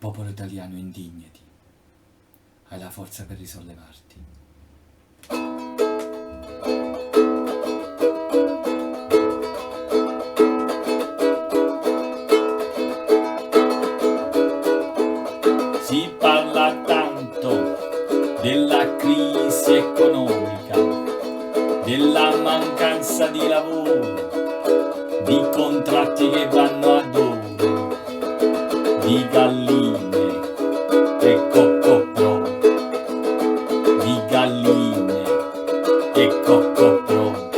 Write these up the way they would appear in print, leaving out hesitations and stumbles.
Popolo italiano, indignati. Hai la forza per risollevarti. Si parla tanto della crisi economica, della mancanza di lavoro, di contratti che vanno ad ore, di galline e coccopro, di galline e coccopro.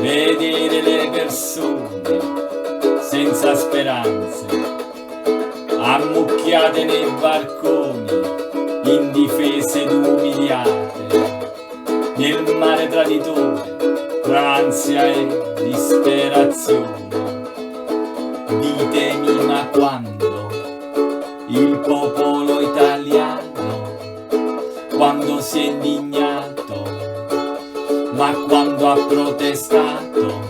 Vedere le persone senza speranze, ammucchiate nei barconi, indifese ed umiliate, nel mare traditore, tra ansia e disperazione. Ditemi, ma quando il popolo italiano, quando si è indignato, ma quando ha protestato,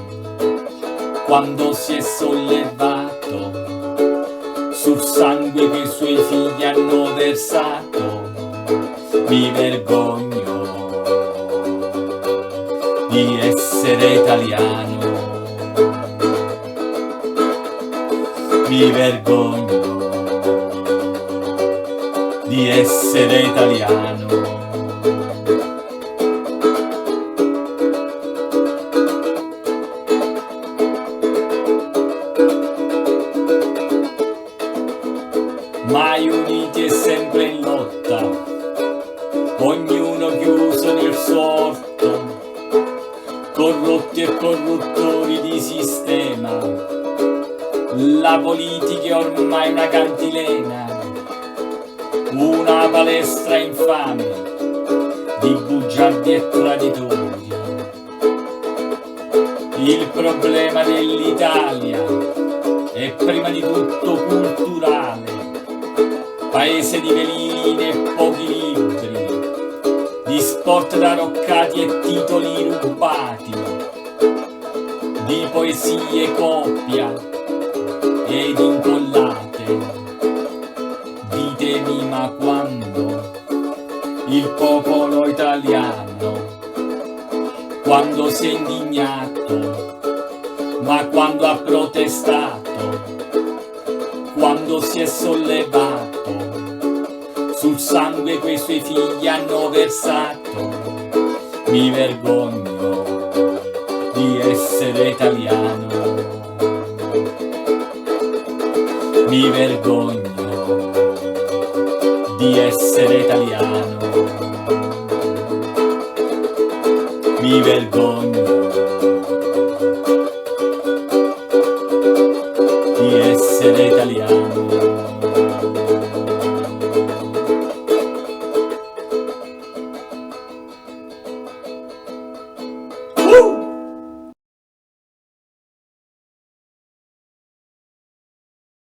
quando si è sollevato sul sangue che i suoi figli hanno versato, mi vergogno di essere italiano. Mi vergogno di essere italiano. Mai uniti e sempre in lotta, ognuno chiuso nel suo orto, corrotti e corruttori di sistema. La politica è ormai una cantilena, una palestra infame di bugiardi e traditori. Il problema dell'Italia è prima di tutto culturale, paese di veline e pochi libri, di sport taroccati e titoli rubati, di poesie coppia ed incollate. Ditemi, ma quando il popolo italiano, quando si è indignato, ma quando ha protestato, quando si è sollevato sul sangue che i suoi figli hanno versato, mi vergogno di essere italiano. Mi vergogno di essere italiano. Mi vergogno di essere italiano.